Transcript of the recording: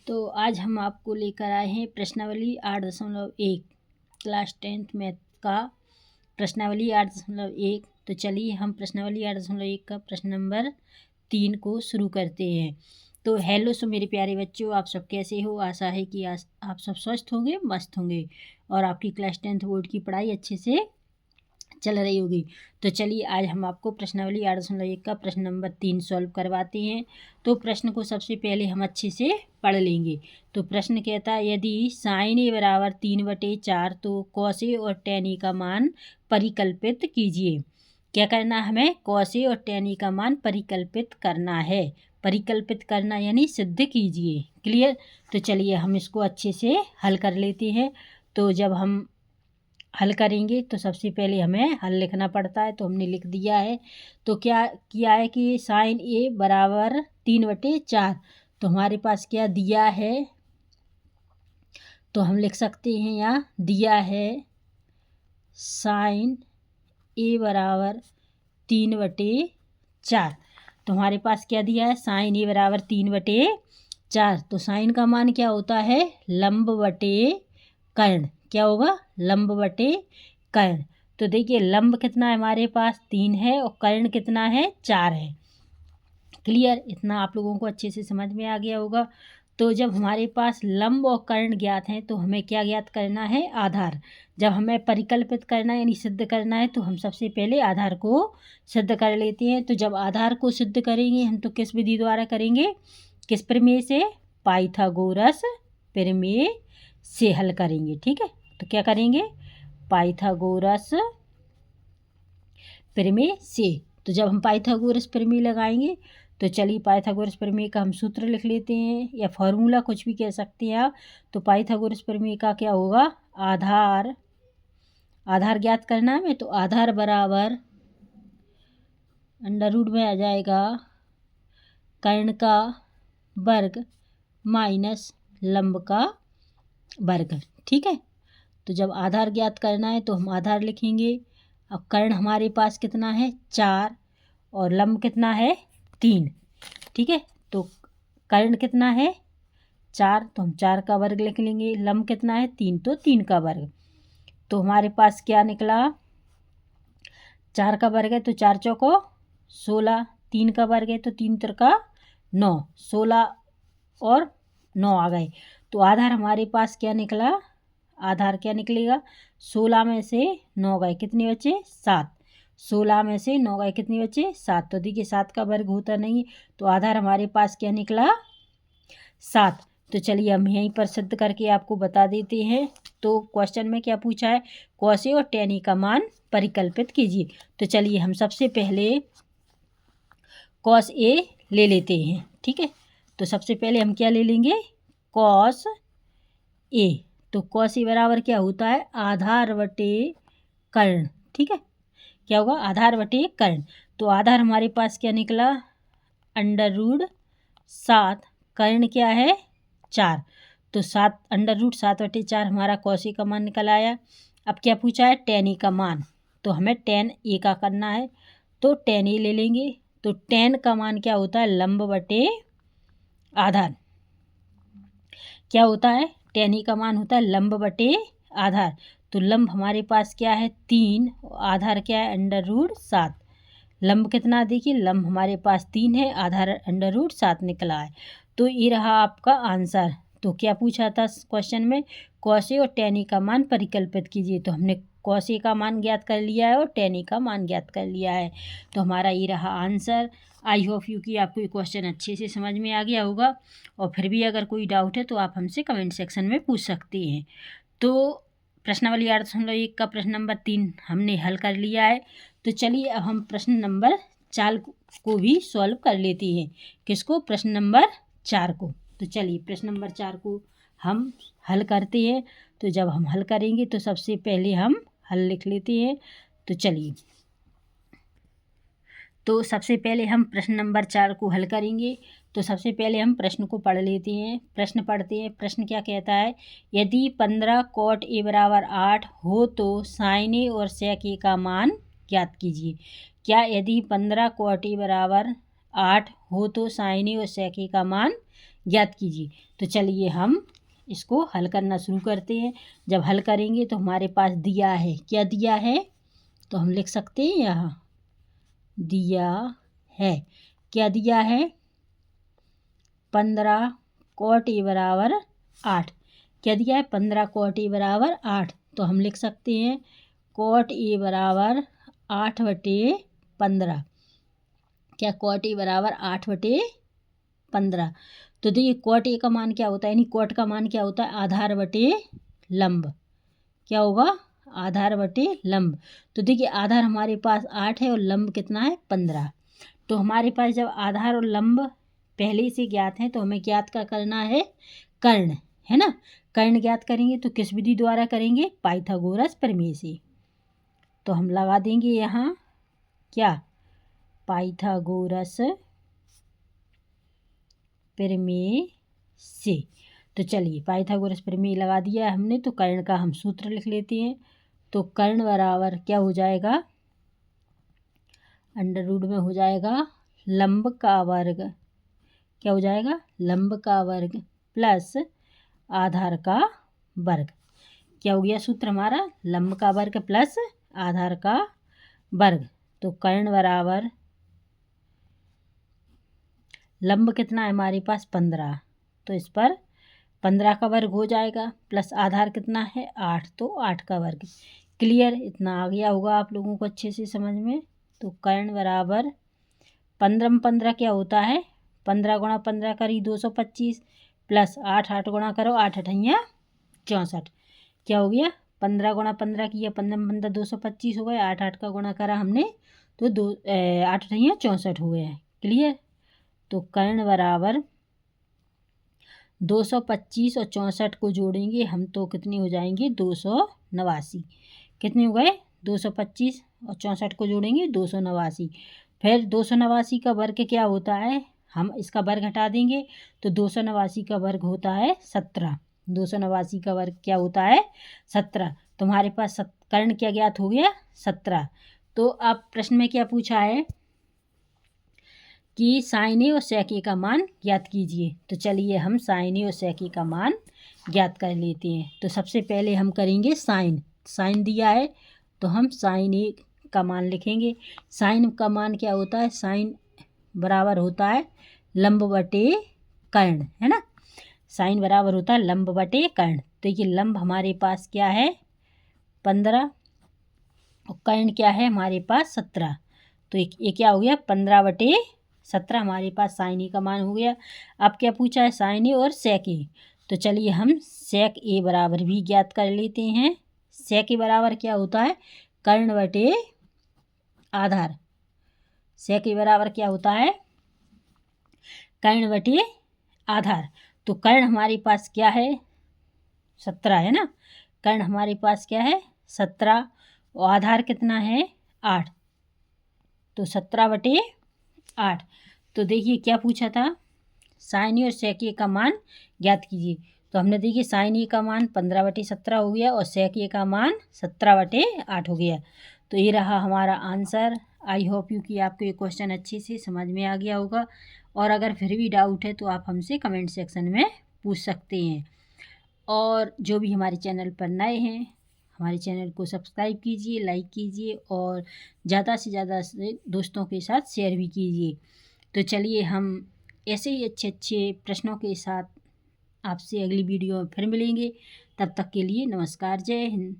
तो आज हम आपको लेकर आए हैं प्रश्नावली 8.1 क्लास 10th मैथ का प्रश्नावली 8.1। तो चलिए हम प्रश्नावली 8.1 का प्रश्न नंबर 3 को शुरू करते हैं। तो हेलो सो मेरे प्यारे बच्चों, आप सब कैसे हो। आशा है कि आप सब स्वस्थ होंगे, मस्त होंगे और आपकी क्लास 10th बोर्ड की पढ़ाई अच्छे से चल रही होगी। तो चलिए आज हम आपको प्रश्नावली 8.1 का प्रश्न नंबर 3 सॉल्व करवाते हैं। तो प्रश्न को सबसे पहले हम अच्छे से पढ़ लेंगे। तो प्रश्न कहता है यदि साइन ए बराबर 3/4 तो कॉस ए और tan ए का मान परिकल्पित कीजिए। क्या करना है हमें? कॉस ए और tan ए का मान परिकल्पित करना है। परिकल्पित करना यानी सिद्ध कीजिए। क्लियर? तो चलिए हम इसको अच्छे से हल कर लेते हैं। तो जब हम हल करेंगे तो सबसे पहले हमें हल लिखना पड़ता है, तो हमने लिख दिया है। तो क्या किया है कि साइन ए बराबर 3/4, तो हमारे पास क्या दिया है, तो हम लिख सकते हैं यहाँ दिया है साइन ए बराबर 3/4। तो हमारे पास क्या दिया है? साइन ए बराबर 3/4। तो साइन का मान क्या होता है? लंब बटे कर्ण। क्या होगा? लंब बटे कर्ण। तो देखिए लंब कितना है हमारे पास? 3 है और कर्ण कितना है? 4 है। क्लियर? इतना आप लोगों को अच्छे से समझ में आ गया होगा। तो जब हमारे पास लंब और कर्ण ज्ञात हैं तो हमें क्या ज्ञात करना है? आधार। जब हमें परिकल्पित करना है यानी सिद्ध करना है तो हम सबसे पहले आधार को सिद्ध कर लेते हैं। तो जब आधार को सिद्ध करेंगे हम तो किस विधि द्वारा करेंगे? किस प्रमेय से? पाइथागोरस प्रमेय से हल करेंगे। ठीक है, तो क्या करेंगे? पाइथागोरस प्रमेय से। तो जब हम पाइथागोरस प्रमेय लगाएंगे तो चलिए पाइथागोरस प्रमेय का हम सूत्र लिख लेते हैं या फॉर्मूला, कुछ भी कह सकते हैं आप। तो पाइथागोरस प्रमेय का क्या होगा? आधार ज्ञात करना है हमें, तो आधार बराबर अंडर रूट में आ जाएगा कर्ण का वर्ग माइनस लंब का वर्ग। ठीक है, तो जब आधार ज्ञात करना है तो हम आधार लिखेंगे। अब कर्ण हमारे पास कितना है? 4 और लंब कितना है? 3। ठीक है, तो कर्ण कितना है? 4, तो हम 4 का वर्ग लिख लेंगे। लंब कितना है? 3, तो 3 का वर्ग। तो हमारे पास क्या निकला? 4 का वर्ग है तो 4 चौको 16, 3 का वर्ग है तो 3 त्रिका 9, 16 और 9 आ गए। तो आधार हमारे पास क्या निकला? आधार क्या निकलेगा? 16 में से 9 गए, कितने बचे? 7। 16 में से 9 गए, कितने बचे? 7। तो देखिए 7 का वर्ग होता नहीं है, तो आधार हमारे पास क्या निकला? 7। तो चलिए हम यहीं पर सिद्ध करके आपको बता देते हैं। तो क्वेश्चन में क्या पूछा है? कॉस ए और tan ए का मान परिकल्पित कीजिए। तो चलिए हम सबसे पहले कॉस ए ले लेते हैं। ठीक है, तो सबसे पहले हम क्या ले लेंगे? Cos A. तो कॉस ए बराबर क्या होता है? आधार बटे कर्ण। ठीक है, क्या होगा? आधार बटे कर्ण। तो आधार हमारे पास क्या निकला? अंडर रूट 7, कर्ण क्या है? 4। तो 7 अंडर रूट 7/4 हमारा कॉस ए का मान निकल आया। अब क्या पूछा है? tan ए का मान। तो हमें tan ए का करना है, तो tan ए ले लेंगे। तो tan का मान क्या होता है? लंब बटे आधार। क्या होता है? tan ए का मान होता है लंब बटे आधार। तो लंब हमारे पास क्या है? 3, आधार क्या है? Under root 7। लंब कितना? देखिए लंब हमारे पास 3 है, आधार अंडर रूट 7 निकला है। तो ये रहा आपका आंसर। तो क्या पूछा था क्वेश्चन में? कॉस ए और tan ए का मान परिकल्पित कीजिए। तो हमने कॉस ए का मान ज्ञात कर लिया है और tan ए का मान ज्ञात कर लिया है। तो हमारा ये रहा आंसर। आई होप यू कि आपको ये क्वेश्चन अच्छे से समझ में आ गया होगा, और फिर भी अगर कोई डाउट है तो आप हमसे कमेंट सेक्शन में पूछ सकते हैं। तो प्रश्नावली 8.1 का प्रश्न नंबर 3 हमने हल कर लिया है। तो चलिए अब हम प्रश्न नंबर 4 को भी सॉल्व कर लेते हैं। किसको? प्रश्न नंबर 4 को। तो चलिए प्रश्न नंबर 4 को हम हल करते हैं। तो जब हम हल करेंगे तो सबसे पहले हम हल लिख लेते हैं। तो चलिए, तो सबसे पहले हम प्रश्न नंबर 4 को हल करेंगे। तो सबसे पहले हम प्रश्न को पढ़ लेते हैं। प्रश्न पढ़ते हैं। प्रश्न क्या कहता है? यदि 15 cot ए बराबर 8 हो तो साइन ए और sec ए का मान ज्ञात कीजिए। क्या? यदि 15 cot ए बराबर 8 हो तो साइन ए और सेक ए का मान ज्ञात कीजिए। तो चलिए हम इसको हल करना शुरू करते हैं। जब हल करेंगे तो हमारे पास दिया है, क्या दिया है, तो हम लिख सकते हैं यहाँ दिया है, क्या दिया है, 15 cot a बराबर 8। क्या दिया है, 15 cot a बराबर 8। तो हम लिख सकते हैं cot a बराबर 8/15। क्या cot a बराबर 8/15। तो देखिए cot a का मान क्या होता है, यानी cot का मान क्या होता है, आधार बटे लंब। क्या होगा, आधार बटे लंब। तो देखिए आधार हमारे पास 8 है और लंब कितना है, 15। तो हमारे पास जब आधार और लंब पहले से ज्ञात हैं तो हमें ज्ञात का करना है कर्ण, है ना। कर्ण ज्ञात करेंगे तो किस विधि द्वारा करेंगे, पाइथागोरस प्रमेय से। तो हम लगा देंगे यहाँ क्या, पाइथागोरस प्रमेय से। तो चलिए पाइथागोरस प्रमेय लगा दिया हमने, तो कर्ण का हम सूत्र लिख लेते हैं। तो कर्ण बराबर क्या हो जाएगा, अंडर रूट में हो जाएगा लंब का वर्ग, क्या हो जाएगा, लंब का वर्ग प्लस आधार का वर्ग। क्या हो गया सूत्र हमारा, लंब का वर्ग प्लस आधार का वर्ग। तो कर्ण बराबर लंब कितना है हमारे पास 15, तो इस पर 15 का वर्ग हो जाएगा प्लस आधार कितना है 8, तो 8 का वर्ग। क्लियर, इतना आ गया होगा आप लोगों को अच्छे से समझ में। तो कर्ण बराबर 15 में 15 क्या होता है, 15 गुणा 15 करी 225 प्लस 8 8 गुणा करो 8 अठैया 64। क्या हो गया, 15 गुणा 15 किया, 15 में 15 225 हो गए, 8 8 का गुणा करा हमने तो 8 अठैया 64 हो गया है। क्लियर। तो कर्ण बराबर 225 और 64 को जोड़ेंगे हम तो कितने हो जाएंगे, 289। कितने हो गए, 225 और 64 को जोड़ेंगे 289। फिर 289 का वर्ग क्या होता है, हम इसका वर्ग हटा देंगे तो 289 का वर्ग होता है 17। 289 का वर्ग क्या होता है, 17। तुम्हारे पास कर्ण क्या ज्ञात हो गया, 17। तो अब प्रश्न में क्या पूछा है कि साइन ए और सेक ए का मान ज्ञात कीजिए। तो चलिए हम साइन ए और सेक ए का मान ज्ञात कर लेते हैं। तो सबसे पहले हम करेंगे साइन, साइन दिया है तो हम साइन ए का मान लिखेंगे। साइन का मान क्या होता है, साइन बराबर होता है लंब बटे कर्ण, है ना। साइन बराबर होता है लंब बटे कर्ण। तो ये लंब हमारे पास क्या है 15 और कर्ण क्या है हमारे पास 17। तो ये क्या हो गया 15/17 हमारे पास साइन ए का मान हो गया। अब क्या पूछा है, साइन ए और सेक ए। तो चलिए हम सेक ए बराबर भी ज्ञात कर लेते हैं। सेक ए बराबर क्या होता है, कर्ण बटे आधार। सेक ए बराबर क्या होता है, कर्ण बटे आधार। तो कर्ण हमारे पास क्या है 17, है ना। कर्ण हमारे पास क्या है 17 और आधार कितना है 8, तो 17/8। तो देखिए क्या पूछा था, साइन ए और सेक ए का मान ज्ञात कीजिए। तो हमने देखिए साइन ए का मान 15/17 हो गया और सेक ए का मान 17/8 हो गया। तो ये रहा हमारा आंसर। आई होप यू कि आपको ये क्वेश्चन अच्छे से समझ में आ गया होगा। और अगर फिर भी डाउट है तो आप हमसे कमेंट सेक्शन में पूछ सकते हैं। और जो भी हमारे चैनल पर नए हैं, हमारे चैनल को सब्सक्राइब कीजिए, लाइक कीजिए और ज़्यादा से ज़्यादा दोस्तों के साथ शेयर भी कीजिए। तो चलिए हम ऐसे ही अच्छे अच्छे प्रश्नों के साथ आपसे अगली वीडियो में फिर मिलेंगे। तब तक के लिए नमस्कार, जय हिंद।